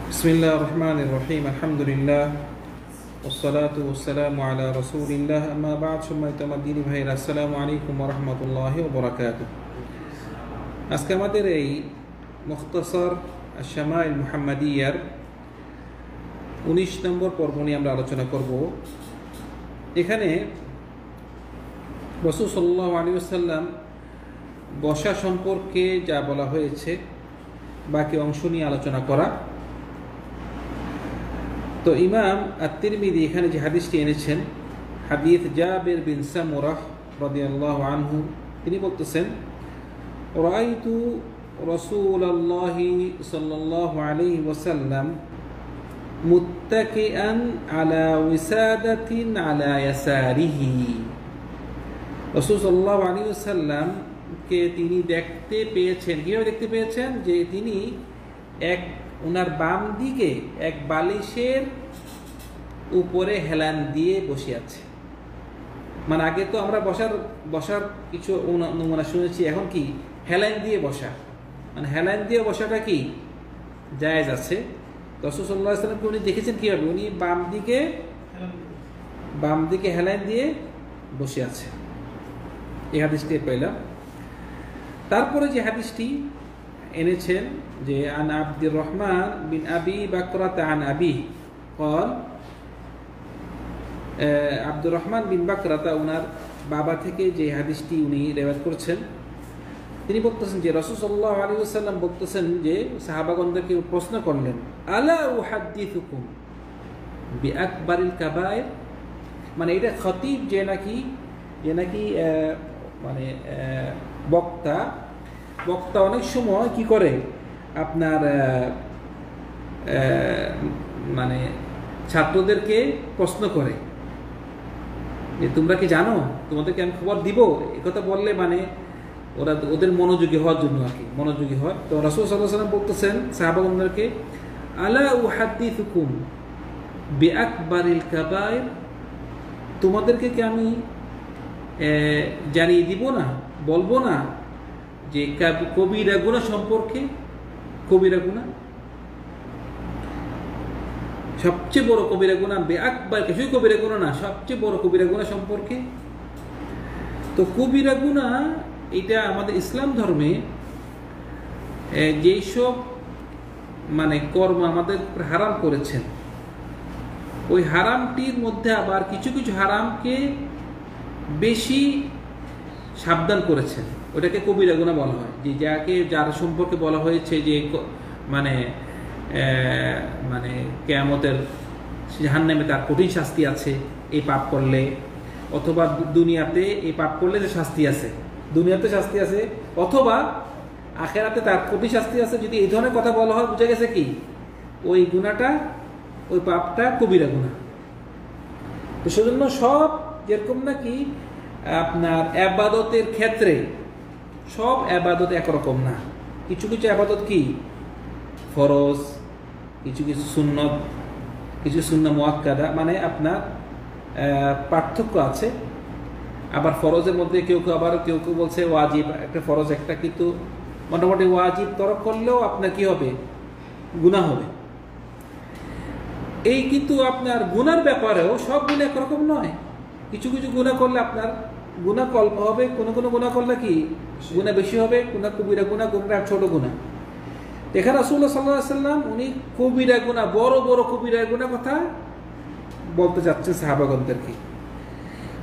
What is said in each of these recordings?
Bismillah ar-Rahman ar-Rahim. Alhamdulillah. Wassalatu wassalamu ala Rasulillah. Amma ba'd. Shummaytum ad-dini bhayra. Assalamu alaikum wa rahmatullahi wa barakatuh. আজকে আমাদের এই মুখতাসার আশ-শামাইল মুহাম্মাদিয়ার 19 নম্বর পর্ব নিয়ে আমরা আলোচনা করব। এখানে রাসূল সাল্লাল্লাহু আলাইহি ওয়াসাল্লাম বসা সম্পর্কে যা বলা হয়েছে বাকি অংশ নিয়ে আলোচনা করা। তো ইমাম আত-তিরমিযি এখানে যে হাদিসটি এনেছেন, হাদিস জাবির বিন সামুরাহ রাদিয়াল্লাহু আনহু, তিনি বলতেছেন, রাআইতু রাসূলুল্লাহি সাল্লাল্লাহু আলাইহি ওয়াসাল্লাম মুত্তাকিআন আলা ওয়াসাদাতিন আলা ইয়াসারিহি। রাসূল সাল্লাল্লাহু আলাইহি ওয়াসাল্লাম কে তিনি দেখতে পেয়েছেন, কিভাবে দেখতে পেয়েছেন, যে তিনি ওনার বাম দিকে এক বালিশের উপরে হেলান দিয়ে বসে আছে। মানে আগে তো আমরা বসার কিছু নমুনা শুনেছি, এখন কি হেলান দিয়ে বসা, মানে হেলান দিয়ে বসাটা কি জায়েজ আছে। রাসূল সাল্লাল্লাহু আলাইহি ওয়াসাল্লামকে উনি দেখেছেন কিভাবে, উনি বাম দিকে হেলান দিয়ে বসে আছে। এই হাদিসটি পেলাম। তারপরে যে হাদিসটি এনেছেন যে আন আব্দুর রহমান বিন আবি বাকরাতা আন আবি قال আব্দুর রহমান বিন বাকরাতা ওনার বাবা থেকে যে হাদিসটি উনি রিওয়ায়াত করছেন, তিনি বলতেছেন যে রাসূল সাল্লাল্লাহু আলাইহি ওয়াসাল্লাম বলতেছেন যে সাহাবাগণদেরকে প্রশ্ন করলেন, আলা উহাদ্দিথুকুম বিআকবারিল কাবায়ের। মানে এটা খতিব যে নাকি মানে বক্তা অনেক সময় কি করে, আপনার মানে ছাত্রদেরকে প্রশ্ন করে যে তোমরা কি জানো, তোমাদেরকে আমি খবর দিব, একথা বললে মানে ওদের মনোযোগী হওয়ার জন্য আর কি, মনোযোগী হয়। তো রাসূল সাল্লাল্লাহু আলাইহি ওয়াসাল্লাম বলতেছেন সাহাবাগণদেরকে, আলা উহাদ্দিথুকুম বিআকবারিল কাবায়ের, তোমাদেরকে কি আমি জানিয়ে দিব না, বলবো না যে কবিরা গুনাহ সম্পর্কে, কবিরা গুনাহ সবচেয়ে বড় কবিরা গুনাহ, বেআকবার কিছুই কবিরা গুনাহ না, সবচেয়ে বড় কবিরা গুনাহ সম্পর্কে। তো কবিরা গুনাহ এটা আমাদের ইসলাম ধর্মে যেই সব মানে কর্ম আমাদের হারাম করেছেন, ওই হারামটির মধ্যে আবার কিছু কিছু হারামকে বেশি সাবধান করেছেন, ওটাকে কবিরা গুনাহ বলা হয়। যে যার সম্পর্কে বলা হয়েছে যে মানে কিয়ামতের জাহান্নামে তার কঠিন শাস্তি আছে এই পাপ করলে, অথবা দুনিয়াতে এই পাপ করলে যে শাস্তি আছে, দুনিয়াতে শাস্তি আছে, অথবা আখিরাতে তার কঠিন শাস্তি আছে। যদি এই ধরনের কথা বলা হয়, বুঝা গেছে কি ওই গুনাহটা, ওই পাপটা কবিরা গুনাহ। তো সেজন্য সব যেরকম নাকি আপনার ইবাদতের ক্ষেত্রে সব ইবাদত একরকম না, কিছু কিছু ইবাদত কি ফরজ, কিছু কিছু সুন্নত, কিছু সুন্নাহ মুআক্কাদা, মানে আপনার পার্থক্য আছে। আবার ফরজের মধ্যে কেউ কেউ বলছে ওয়াজিব, একটা ফরজ একটা, কিন্তু মোটামুটি ওয়াজিব তরক করলেও আপনার কি হবে, গুনাহ হবে। এই কিন্তু আপনার গুনার ব্যাপারেও সব গুনাহ একরকম নয়। কিছু কিছু গুনাহ করলে আপনার গুনাহ অল্প হবে, কোনো গুনাহ করলে কি গুনাহ বেশি হবে, গুনাহ কবিরা গুনাহ, কোনটা ছোট গুনাহ। এখানে রাসূলুল্লাহ সাল্লাল্লাহু আলাইহি ওয়াসাল্লাম উনি কবিরা গুনাহ, বড় বড় কবিরা গুনাহ কথা বলতে যাচ্ছেন সাহাবাগণদেরকে।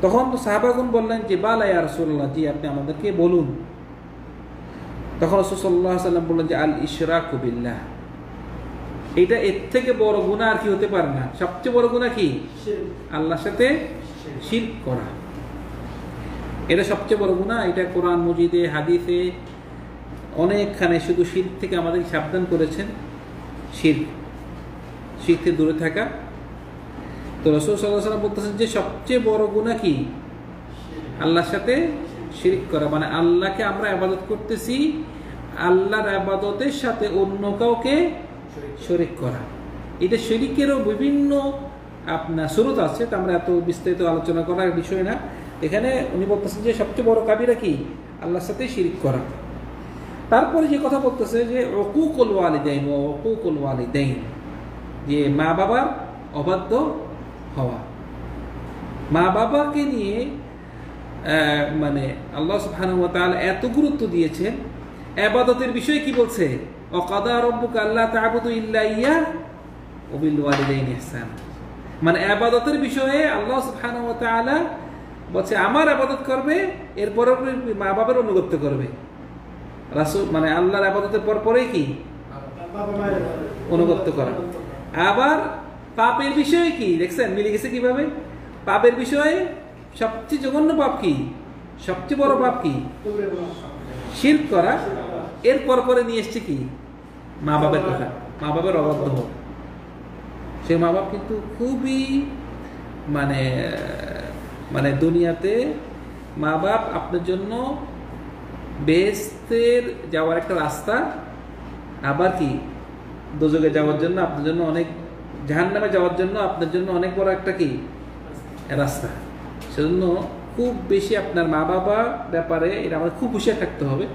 তখন সাহাবাগণ বললেন যে বালা ইয়া রাসূলুল্লাহ, জি আপনি আমাদেরকে বলুন। তখন রাসূল সাল্লাল্লাহু আলাইহি ওয়াসাল্লাম বললেন যে আল ইশরাকু বিল্লাহ, এটা এর থেকে বড় গুনাহ আর কি হতে পারে না। সবচেয়ে বড় গুনাহ কি, আল্লাহর সাথে শিরক করা, এটা সবচেয়ে বড় গুনাহ। এটা কোরআন মজিদে হাদিসে অনেকখানে শুধু শিরক থেকে আমাদের সাবধান করেছেন, শিরক থেকে দূরে থাকা। তো রাসূল সাল্লাল্লাহু আলাইহি ওয়াসাল্লাম বলতেছেন যে সবচেয়ে বড় গুনাহ কি, আল্লাহর সাথে শিরক করা, মানে আল্লাহকে আমরা ইবাদত করতেছি, আল্লাহর ইবাদতের সাথে অন্য কাউকে শরীক করা। এটা শিরকেরও বিভিন্ন আপনার সুরত আছে, তা আমরা এত বিস্তারিত আলোচনা করার বিষয় না। এখানে উনি বলতেছেন যে সবচেয়ে বড় কাবিরা কি, আল্লাহর সাথে শিরক করা। তারপরে যে কথা বলতেছে যে উকুকুল ওয়ালিদাইন ওয়া উকুকুল ওয়ালিদাইন, যে মা বাবার অবাধ্য হওয়া। মা বাবাকে নিয়ে মানে আল্লাহ সুবহানাহু ওয়া তাআলা এত গুরুত্ব দিয়েছেন। ইবাদতের বিষয়ে কি বলছে? ওয়াকাদা রাব্বুকা আল্লা তা'বুদু ইল্লা ইয়্যাহু ওয়া বিল ওয়ালিদাইনি ইহসানা। মানে ইবাদতের বিষয়ে আল্লাহ সুবহানাহু ওয়া তাআলা বলছে আমার ইবাদত করবে, এরপরে মা বাবার অনুগত্য করবে। রাসূল মানে আল্লাহর ইবাদতের পরেই কি অনুগত্য করা। আবার পাপের বিষয়ে কি দেখছেন মিলে গেছে কিভাবে? পাপের বিষয়ে সবচেয়ে জঘন্য পাপ কি? সবচেয়ে বড় পাপ কি? শিরক করা। এরপর পরে নিয়ে এসছে কি? মা বাবার কথা, মা বাবার অবাধ্য হওয়া। সেই মা বাপ কিন্তু খুবই মানে মানে দুনিয়াতে মা বাপ আপনার জন্য বেহেশতের যাওয়ার একটা রাস্তা, আবার কি দোজখে যাওয়ার জন্য আপনার জন্য অনেক, জাহান্নামে যাওয়ার জন্য আপনার জন্য অনেক বড় একটা কি রাস্তা। সেজন্য খুব বেশি আপনার মা বাবা ব্যাপারে এটা আমাদের খুব হুঁশিয়ার থাকতে হবে।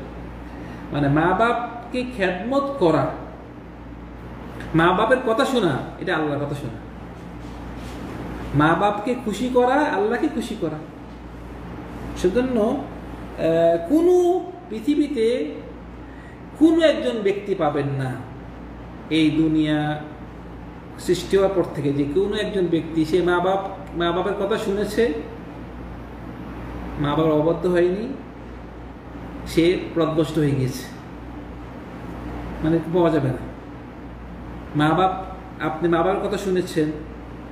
মানে মা বাপকে খেদমত করা, মা বাপের কথা শোনা, এটা আল্লাহর কথা শোনা। মা বাপকে খুশি করা, আল্লাহকে খুশি করা। সেজন্য কোনো পৃথিবীতে কোনো একজন ব্যক্তি পাবেন না এই দুনিয়া সৃষ্টি হওয়ার পর থেকে যে কোনো একজন ব্যক্তি সে মা বাপের কথা শুনেছে, মা বাবার অবাধ্য হয়নি, সে পথভ্রষ্ট হয়ে গিয়েছে, মানে পাওয়া যাবে না। মা বাপ, আপনি মা বাবার কথা শুনেছেন,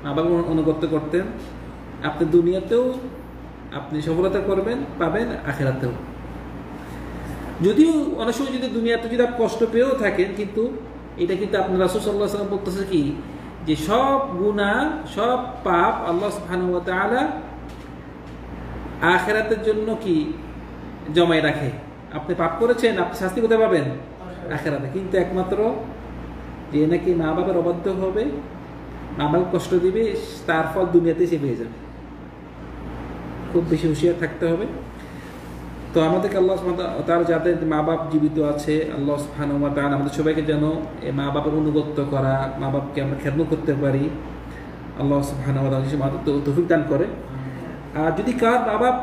মা বাবা অনুগত্য করতেন, আপনি দুনিয়াতেও আপনি সফলতা করবেন, পাবেন আখিরাতেও। যদিও অনেক সময় যদি দুনিয়াতে যদি আপনি কষ্ট পেয়েও থাকেন, কিন্তু এটা কিন্তু আপনার রাসূল সাল্লাল্লাহু আলাইহি ওয়াসাল্লাম বলতেছে কি যে সব গুনাহ সব পাপ আল্লাহ সুবহানাহু ওয়া তাআলা আখিরাতের জন্য কি জমায় রাখে। আপনি পাপ করেছেন, আপনি শাস্তি কোথায় পাবেন? আখিরাতে। কিন্তু একমাত্র যে নাকি মা বাবার অবাধ্য হবে, মা বাবা কষ্ট দিবে, তার ফল দুনিয়াতেই সে পেয়ে যাবে। খুব বেশি হুঁশিয়ার থাকতে হবে। তো আমাদেরকে আল্লাহ সুবহানাহু ওয়া তাআলা যাদের মা বাপ জীবিত আছে, আল্লাহ সুবহানাহু ওয়া তাআলা আমাদের সবাইকে যেন এই মা বাবার অনুগত্য করা, মা বাপকে আমরা খেদমত করতে পারি, আল্লাহ সুবহানাহু ওয়া তাআলা আমাদের তৌফিক দান করে। আর যদি কার মা বাপ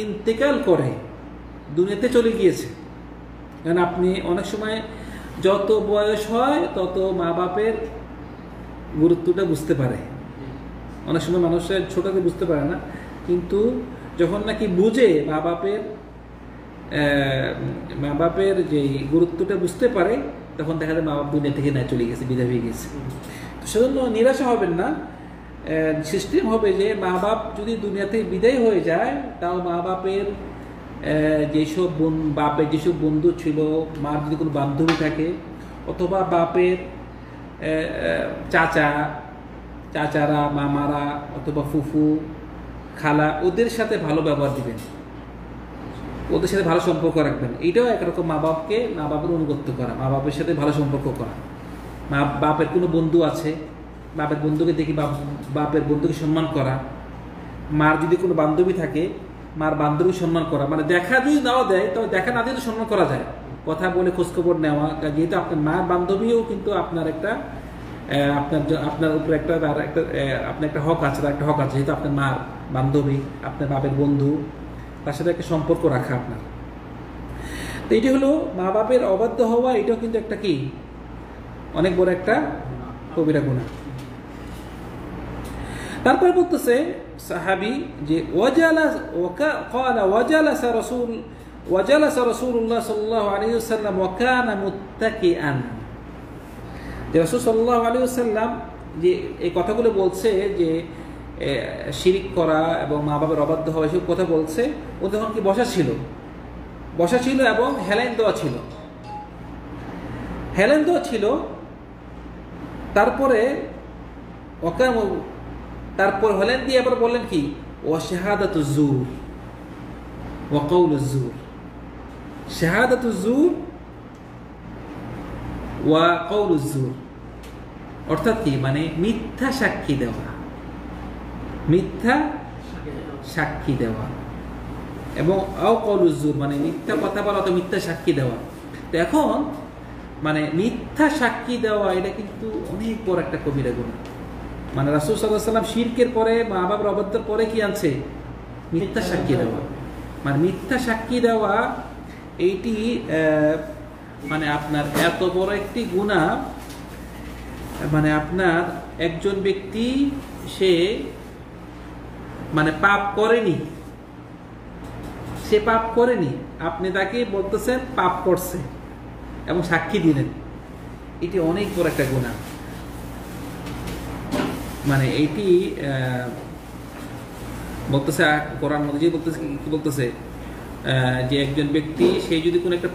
ইন্তেকাল করে, দুনিয়াতে চলে গিয়েছে, কারণ আপনি অনেক সময় যত বয়স হয় তত মা বাপের গুরুত্বটা বুঝতে পারে। অনেক সময় মানুষের ছোটকে বুঝতে পারে না, কিন্তু যখন নাকি বুঝে মা বাপের যে গুরুত্বটা বুঝতে পারে, তখন দেখা যায় মা বাপ দুনিয়া থেকে না চলে গেছে, বিদায় হয়ে গেছে। তো সেজন্য নিরাশা হবেন না। সিস্টেম হবে যে মা বাপ যদি দুনিয়া থেকে বিদায় হয়ে যায়, তাও মা বাপের যেসব বন্ধু ছিল, মার যদি কোনো বান্ধবী থাকে, অথবা বাপের চাচারা, মামারা, অথবা ফুফু, খালা, ওদের সাথে ভালো ব্যবহার দিবেন, ওদের সাথে ভালো সম্পর্ক রাখবেন। এইটাও একরকম মা বাপের অনুগত্য করা, মা বাপের সাথে ভালো সম্পর্ক করা। বাপের কোনো বন্ধু আছে, বাপের বন্ধুকে দেখি বাপের বন্ধুকে সম্মান করা। মার যদি কোনো বান্ধবী থাকে, মার বান্ধবী সম্মান করা। মানে দেখা যদি নাও দেয়, তবে দেখা না দিয়ে তো সম্মান করা যায়, কথা বলে খোঁজখবর নেওয়া। যেহেতু আপনার মার বান্ধবীও কিন্তু আপনার একটা আপনার উপরে আপনার একটা হক আছে, তার একটা হক আছে। যেহেতু আপনার মার বান্ধবী, আপনার বাপের বন্ধু, তার সাথে একটা সম্পর্ক রাখা আপনার। তো এটি হলো মা বাপের অবাধ্য হওয়া। এটাও কিন্তু একটা কি অনেক বড় একটা কবিরা গুনাহ। তারপরে বলতেছে সাহাবী যে ওয়াজালাসা রাসূলুল্লাহ সাল্লাল্লাহু আলাইহি ওয়াসাল্লাম ওয়া কানা মুত্তাকিআন। যে রাসূল সাল্লাল্লাহু আলাইহি ওয়াসাল্লাম যে এই কথাগুলো বলছে যে শিরিক করা এবং মা বাবার অবাধ্য হওয়া, এসব কথা বলছে, ও তখন কি বসা ছিল এবং হেলাইন দেওয়া ছিল। তারপরে হেলাইন দিয়ে আবার বললেন কি ওয়া শাহাদাতু যুর ওয়া কাউলু যুর। শাহাদাতু যুর ওয়া কাউলু যুর অর্থাৎ কি, মানে মিথ্যা সাক্ষী দেওয়া এবং আও কাউলু যুর মানে মিথ্যা কথা বলা, তো মিথ্যা সাক্ষী দেওয়া। তো এখন মানে মিথ্যা সাক্ষী দেওয়া এটা কিন্তু অনেক বড় একটা কবিরা গুনাহ। মানে রাসূল সাল্লাল্লাহু আলাইহি ওয়াসাল্লাম শিরকের পরে, মা বাবার অবাধ্যের পরে কি আনছে? মিথ্যা সাক্ষী দেওয়া। মানে মিথ্যা সাক্ষী দেওয়া এইটি মানে আপনার এত বড় একটি গুনাহ, মানে আপনার একজন ব্যক্তি সে মানে পাপ করেনি, সে পাপ করেনি, আপনি তাকে বলতেছেন পাপ করছে এবং সাক্ষী দিলেন, এটি অনেক বড় একটা গুনাহ। মানে এইটি বলতেছে কোরআন মধ্যে যে বলতেছে, কি বলতেছে যে একজন ব্যক্তি সে যদি কোনো একটা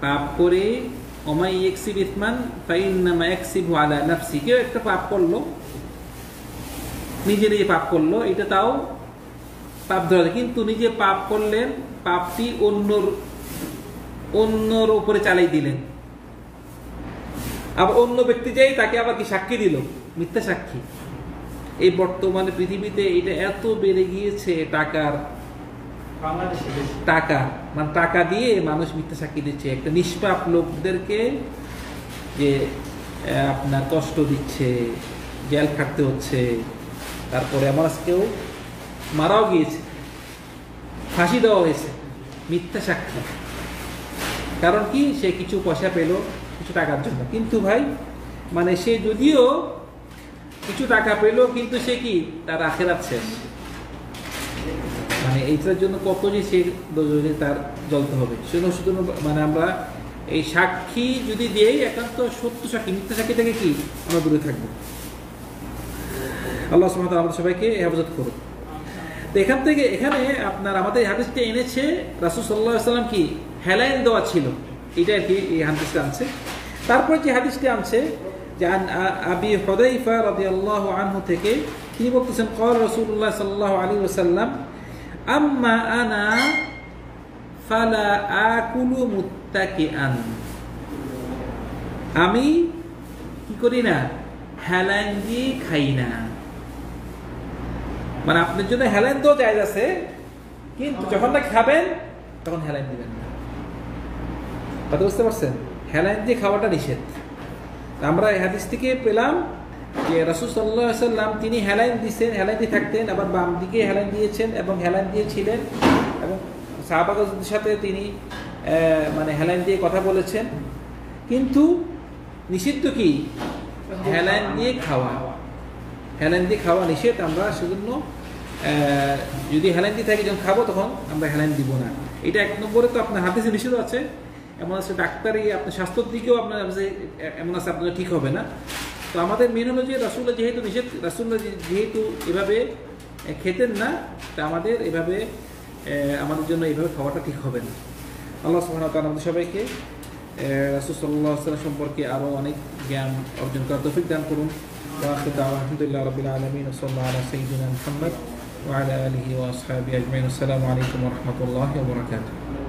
পাপ করে ওমাই ইয়াকসিব ইসমান ফাইন্নামা ইয়াকসিবু আলা নাফসি, কেউ একটা পাপ করলো, নিজে পাপ করলো, এটা তাও পাপ ধরা যায়, কিন্তু নিজে পাপ করলেন, পাপটি অন্যর উপরে চালাই দিলেন, আবার অন্য ব্যক্তি যাই তাকে আবার কি সাক্ষী দিল, মিথ্যা সাক্ষী। এই বর্তমানে পৃথিবীতে এটা এত বেড়ে গিয়েছে, টাকা দিয়ে মানুষ মিথ্যা সাক্ষী দিচ্ছে, একটা নিষ্পাপ লোকদেরকে যে আপনার কষ্ট দিচ্ছে, জেল খাটতে হচ্ছে, তারপরে আমার কেউ মারাও গিয়েছে, ফাঁসি দেওয়া হয়েছে মিথ্যা সাক্ষী। কারণ কি? সে কিছু পয়সা পেল কিছু টাকার জন্য, কিন্তু ভাই মানে সে যদিও কিছু টাকা পেল, কিন্তু সে কি তার আখিরাত শেষ। মানে এইটার জন্য কত যে সে তার জ্বলতে হবে। শুধু মানে আমরা এই সাক্ষী যদি দেই, একান্ত সত্য সাক্ষী, মিথ্যা সাক্ষী থেকে কি আমরা দূরে থাকবো। আল্লাহ সুবহানাহু ওয়া তাআলা আমাদের সবাইকে হেফাজত করুন। তো এখানে আপনার আমাদের হাদিসটা এনেছে রাসূল সাল্লাল্লাহু আলাইহি ওয়াসাল্লাম কি হেলাইন দেওয়া ছিল, এটা আর কি এই হাদিসটা আনছে। তারপরে যে হাদিসটি আনছে যে আবি হুযায়ফা রাদিয়াল্লাহু আনহু থেকে, তিনি বলতেছেন ক্বাল রাসূলুল্লাহ সাল্লাল্লাহু আলাইহি ওয়াসাল্লাম আম্মা আনা ফালা আকুলু মুত্তাকিআন, আমি কি করি না, হেলাইন দিয়ে খাই না। মানে আপনার জন্য হেলাইন তো জায়েজ আছে, কিন্তু যখন না খাবেন তখন হেলাইন দিবেন না। কথা বুঝতে পারছেন? হেলাইন দিয়ে খাওয়াটা নিষেধ। আমরা এই হাদিস থেকে পেলাম যে রাসূল সাল্লাল্লাহু আলাইহি ওয়াসাল্লাম তিনি হেলাইন দিয়েছেন, হেলাইন দিয়ে থাকতেন, আবার বাম দিকে হেলাইন দিয়েছেন এবং হেলাইন দিয়েছিলেন, এবং সাহাবাদের সাথে তিনি মানে হেলাইন দিয়ে কথা বলেছেন। কিন্তু নিষিদ্ধ কি? হেলাইন দিয়ে খাওয়া। হেলাইন দিয়ে খাওয়া নিষেধ। আমরা সেজন্য যদি হেলাইন দিয়ে থাকি, যখন খাবো তখন আমরা হেলাইন দিব না। এটা এক নম্বরে তো আপনার হাদিসে নিষেধ আছে, এমন আছে ডাক্তারি আপনার স্বাস্থ্যের দিকেও আপনার এমন আছে আপনার ঠিক হবে না। তো আমাদের মেন হলো যে রাসূলুল্লাহ যেহেতু নিষেধ, রাসূলুল্লাহ যেহেতু এভাবে খেতেন না, তা আমাদের এভাবে আমাদের জন্য এইভাবে খাওয়াটা ঠিক হবে না। আল্লাহ সুবহানাহু ওয়া তাআলা আমাদের সবাইকে রাসূল সাল্লাল্লাহু আলাইহি ওয়াসাল্লাম সম্পর্কে আরও অনেক জ্ঞান অর্জন করার তৌফিক দান করুন। আলহামদুলিল্লাহ রাব্বিল আলামিন, সাল্লাল্লাহু আলা সাইয়্যিদিনা মুহাম্মদ ওয়া আলা আলিহি ওয়া আসহাবিহি আজমাইন। আসসালামু আলাইকুম ওয়া রাহমাতুল্লাহি ওয়া বারাকাতুহু।